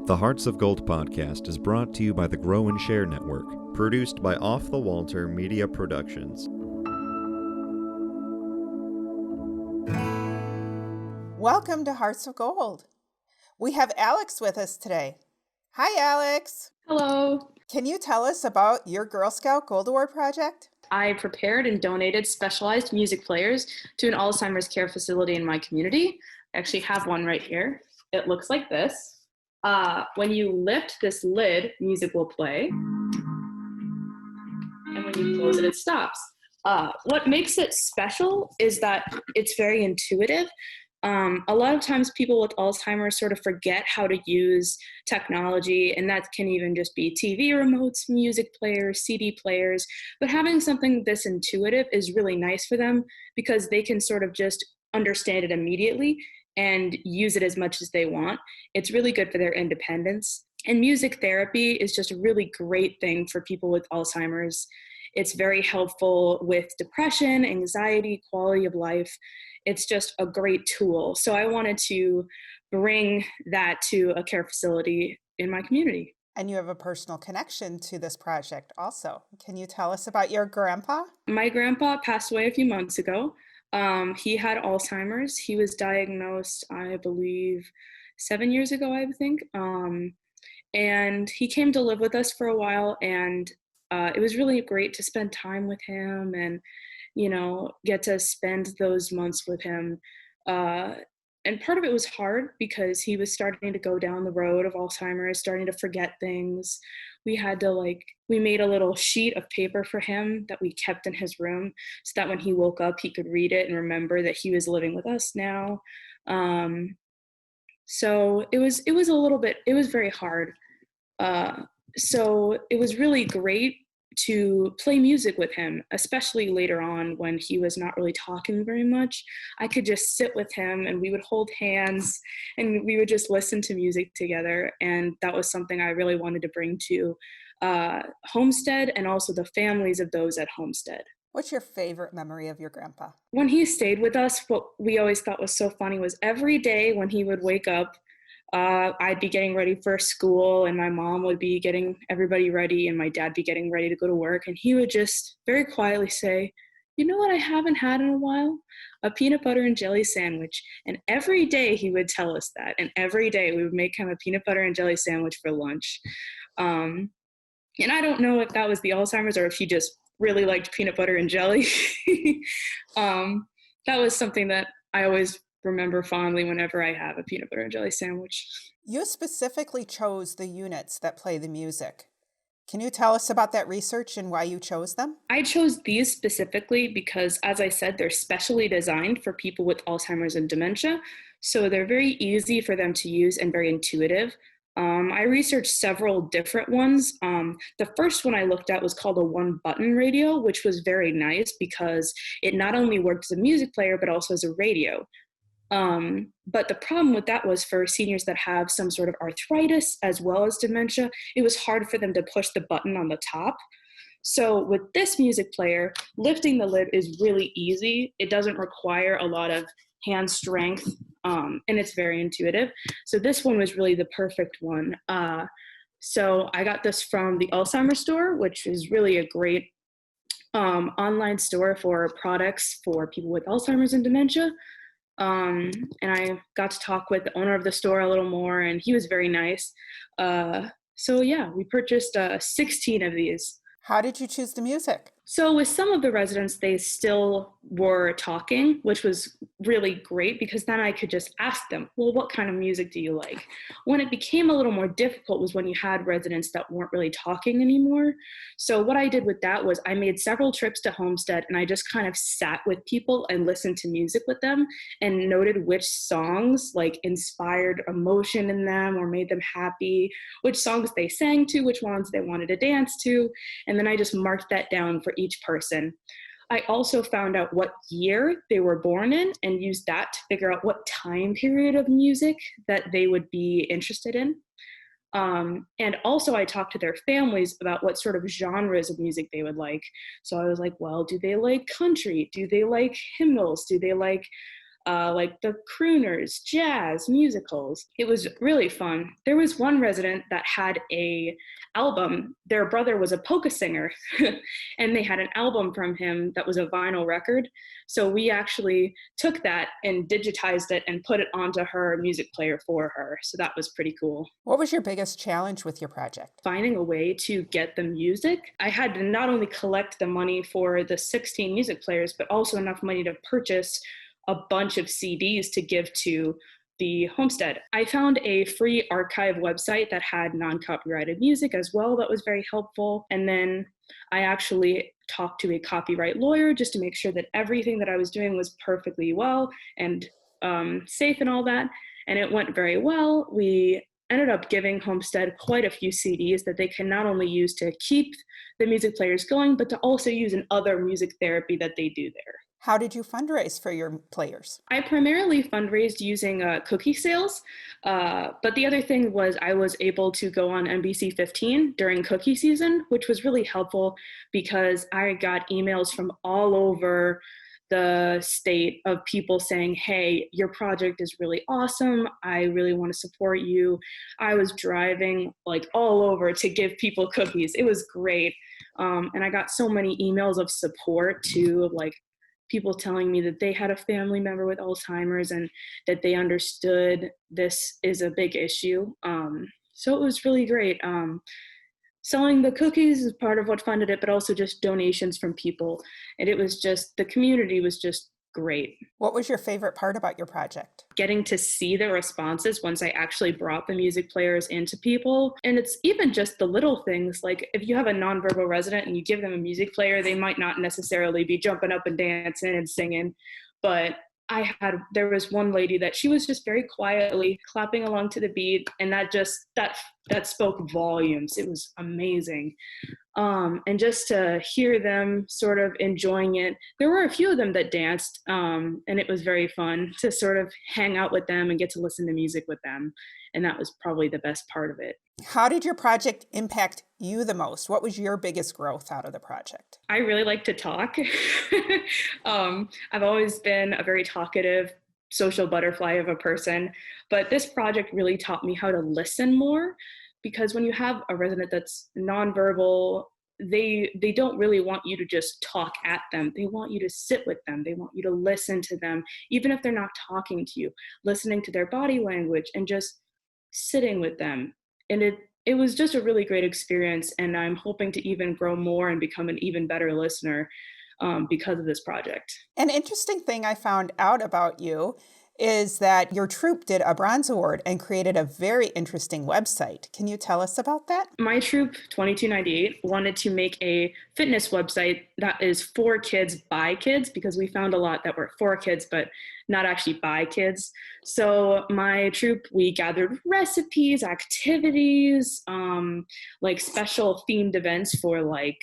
The Hearts of Gold podcast is brought to you by the Grow and Share Network, produced by Off the Walter Media Productions. Welcome to Hearts of Gold. We have Alex with us today. Hi, Alex. Hello. Can you tell us about your Girl Scout Gold Award project? I prepared and donated specialized music players to an Alzheimer's care facility in my community. I actually have one right here. It looks like this. When you lift this lid, music will play. And when you close it, it stops. What makes it special is that it's very intuitive. A lot of times people with Alzheimer's sort of forget how to use technology, and that can even just be TV remotes, music players, CD players. But having something this intuitive is really nice for them because they can sort of just understand it immediately and use it as much as they want. It's really good for their independence. And music therapy is just a really great thing for people with Alzheimer's. It's very helpful with depression, anxiety, quality of life. It's just a great tool. So I wanted to bring that to a care facility in my community. And you have a personal connection to this project also. Can you tell us about your grandpa? My grandpa passed away a few months ago. He had Alzheimer's. He was diagnosed, I believe, 7 years ago, I think. And he came to live with us for a while, and it was really great to spend time with him and, get to spend those months with him. And part of it was hard because he was starting to go down the road of Alzheimer's, starting to forget things. We had to we made a little sheet of paper for him that we kept in his room so that when he woke up, he could read it and remember that he was living with us now. So it was very hard. So it was really great to play music with him, especially later on when he was not really talking very much. I could just sit with him and we would hold hands and we would just listen to music together. And that was something I really wanted to bring to Homestead and also the families of those at Homestead. What's your favorite memory of your grandpa? When he stayed with us, what we always thought was so funny was every day when he would wake up, I'd be getting ready for school and my mom would be getting everybody ready and my dad be getting ready to go to work. And he would just very quietly say, "You know what I haven't had in a while? A peanut butter and jelly sandwich." And every day he would tell us that. And every day we would make him a peanut butter and jelly sandwich for lunch. And I don't know if that was the Alzheimer's or if he just really liked peanut butter and jelly. That was something that I always remember fondly whenever I have a peanut butter and jelly sandwich. You specifically chose the units that play the music. Can you tell us about that research and why you chose them? I chose these specifically because, as I said, they're specially designed for people with Alzheimer's and dementia. So they're very easy for them to use and very intuitive. I researched several different ones. The first one I looked at was called a one-button radio, which was very nice because it not only worked as a music player, but also as a radio. But the problem with that was for seniors that have some sort of arthritis as well as dementia, it was hard for them to push the button on the top. So with this music player, lifting the lid is really easy. It doesn't require a lot of hand strength, and it's very intuitive. So this one was really the perfect one. So I got this from the Alzheimer's store, which is really a great online store for products for people with Alzheimer's and dementia. And I got to talk with the owner of the store a little more, and he was very nice. So yeah, we purchased 16 of these. How did you choose the music? So with some of the residents, they still were talking, which was really great because then I could just ask them, well, what kind of music do you like? When it became a little more difficult was when you had residents that weren't really talking anymore. So what I did with that was I made several trips to Homestead and I just kind of sat with people and listened to music with them and noted which songs inspired emotion in them or made them happy, which songs they sang to, which ones they wanted to dance to. And then I just marked that down for each person. I also found out what year they were born in and used that to figure out what time period of music that they would be interested in. And also I talked to their families about what sort of genres of music they would like. So I was like, well, do they like country? Do they like hymnals? Do they like like the crooners, jazz, musicals. It was really fun. There was one resident that had a album. Their brother was a polka singer, and they had an album from him that was a vinyl record. So we actually took that and digitized it and put it onto her music player for her. So that was pretty cool. What was your biggest challenge with your project? Finding a way to get the music. I had to not only collect the money for the 16 music players, but also enough money to purchase a bunch of CDs to give to the homestead. I found a free archive website that had non-copyrighted music as well. That was very helpful. And then I actually talked to a copyright lawyer just to make sure that everything that I was doing was perfectly well and safe and all that. And it went very well. We ended up giving Homestead quite a few CDs that they can not only use to keep the music players going, but to also use in other music therapy that they do there. How did you fundraise for your players? I primarily fundraised using cookie sales, but the other thing was I was able to go on NBC 15 during cookie season, which was really helpful because I got emails from all over the state of people saying, hey, your project is really awesome. I really want to support you. I was driving like all over to give people cookies. It was great. And I got so many emails of support too, like people telling me that they had a family member with Alzheimer's and that they understood this is a big issue. So it was really great. Selling the cookies is part of what funded it, but also just donations from people. And it was just, the community was just great. What was your favorite part about your project? Getting to see the responses once I actually brought the music players into people. And it's even just the little things, like if you have a nonverbal resident and you give them a music player, they might not necessarily be jumping up and dancing and singing, but there was one lady that she was just very quietly clapping along to the beat, and that spoke volumes. It was amazing. And just to hear them sort of enjoying it, there were a few of them that danced, and it was very fun to sort of hang out with them and get to listen to music with them. And that was probably the best part of it. How did your project impact you the most? What was your biggest growth out of the project? I really like to talk. I've always been a very talkative, social butterfly of a person, but this project really taught me how to listen more, because when you have a resident that's nonverbal, they don't really want you to just talk at them. They want you to sit with them. They want you to listen to them, even if they're not talking to you, listening to their body language and just sitting with them. And it was just a really great experience, and I'm hoping to even grow more and become an even better listener because of this project. An interesting thing I found out about you is that your troupe did a bronze award and created a very interesting website. Can you tell us about that? My troupe, 2298, wanted to make a fitness website that is for kids by kids, because we found a lot that were for kids, but not actually by kids. So my troupe, we gathered recipes, activities, like special themed events for like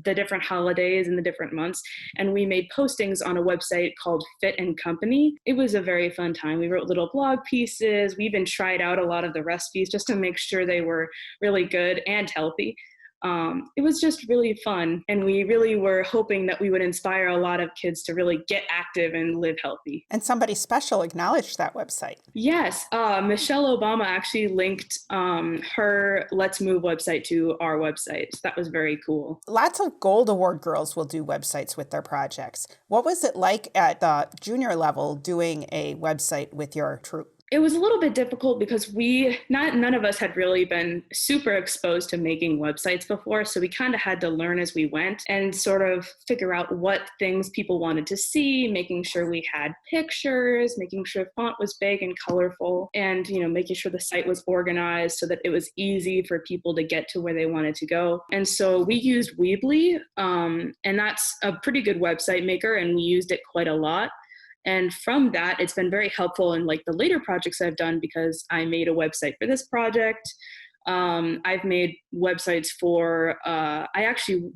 the different holidays and the different months. And we made postings on a website called Fit and Company. It was a very fun time. We wrote little blog pieces. We even tried out a lot of the recipes just to make sure they were really good and healthy. It was just really fun. And we really were hoping that we would inspire a lot of kids to really get active and live healthy. And somebody special acknowledged that website. Yes, Michelle Obama actually linked her Let's Move website to our website. So that was very cool. Lots of Gold Award girls will do websites with their projects. What was it like at the junior level doing a website with your troupe? It was a little bit difficult because none of us had really been super exposed to making websites before. So we kind of had to learn as we went and sort of figure out what things people wanted to see, making sure we had pictures, making sure font was big and colorful, and, making sure the site was organized so that it was easy for people to get to where they wanted to go. And so we used Weebly, and that's a pretty good website maker, and we used it quite a lot. And from that, it's been very helpful in like the later projects I've done, because I made a website for this project. I've made websites for,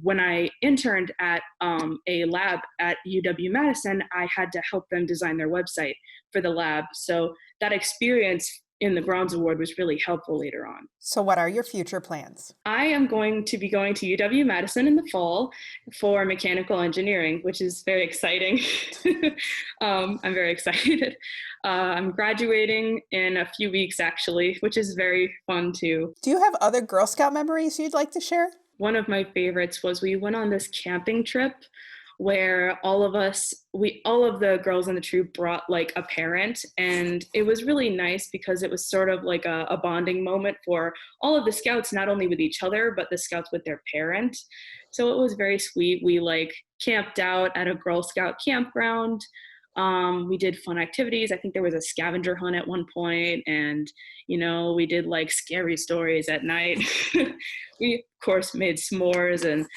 when I interned at a lab at UW-Madison, I had to help them design their website for the lab. So that experience in the Bronze Award was really helpful later on. So what are your future plans? I am going to be going to UW-Madison in the fall for mechanical engineering, which is very exciting. I'm very excited. I'm graduating in a few weeks, actually, which is very fun too. Do you have other Girl Scout memories you'd like to share? One of my favorites was we went on this camping trip where all of the girls in the troop brought like a parent, and it was really nice because it was sort of like a bonding moment for all of the scouts, not only with each other, but the scouts with their parent. So it was very sweet. We like camped out at a Girl Scout campground. We did fun activities. I think there was a scavenger hunt at one point, and we did like scary stories at night. We of course made s'mores, and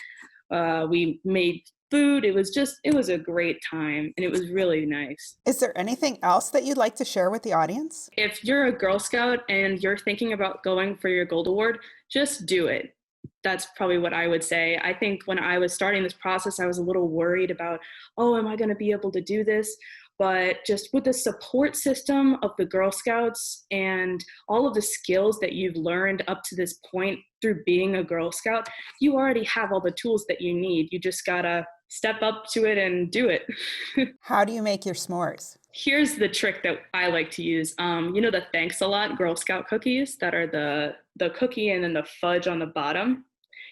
we made food. It was a great time, and it was really nice. Is there anything else that you'd like to share with the audience? If you're a Girl Scout and you're thinking about going for your Gold Award, just do it. That's probably what I would say. I think when I was starting this process, I was a little worried about, am I going to be able to do this? But just with the support system of the Girl Scouts and all of the skills that you've learned up to this point through being a Girl Scout, you already have all the tools that you need. You just gotta step up to it and do it. How do you make your s'mores? Here's the trick that I like to use. The Thanks a Lot Girl Scout cookies that are the cookie and then the fudge on the bottom.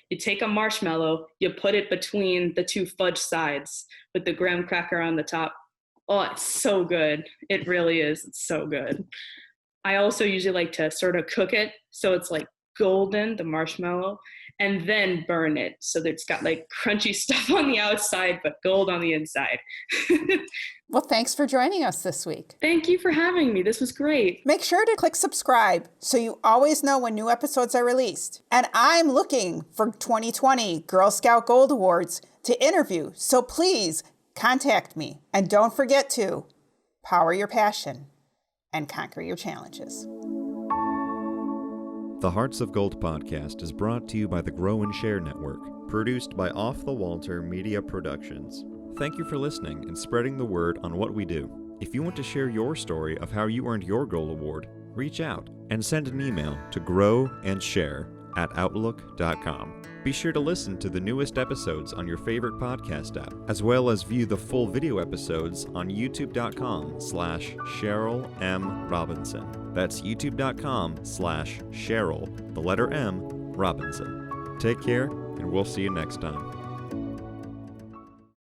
You take a marshmallow, you put it between the two fudge sides with the graham cracker on the top. Oh, it's so good. It really is. It's so good. I also usually like to sort of cook it so it's like golden, the marshmallow, and then burn it so that it's got like crunchy stuff on the outside but gold on the inside. Well, thanks for joining us this week. Thank you for having me. This was great. Make sure to click subscribe so you always know when new episodes are released. And I'm looking for 2020 Girl Scout Gold Awards to interview, so please contact me. And don't forget to power your passion and conquer your challenges. The Hearts of Gold podcast is brought to you by the Grow and Share Network, produced by Off the Walter Media Productions. Thank you for listening and spreading the word on what we do. If you want to share your story of how you earned your Gold Award, reach out and send an email to growandsshare@outlook.com. Be sure to listen to the newest episodes on your favorite podcast app, as well as view the full video episodes on youtube.com/Cheryl M. Robinson. That's youtube.com/Cheryl, the letter M, Robinson. Take care, and we'll see you next time.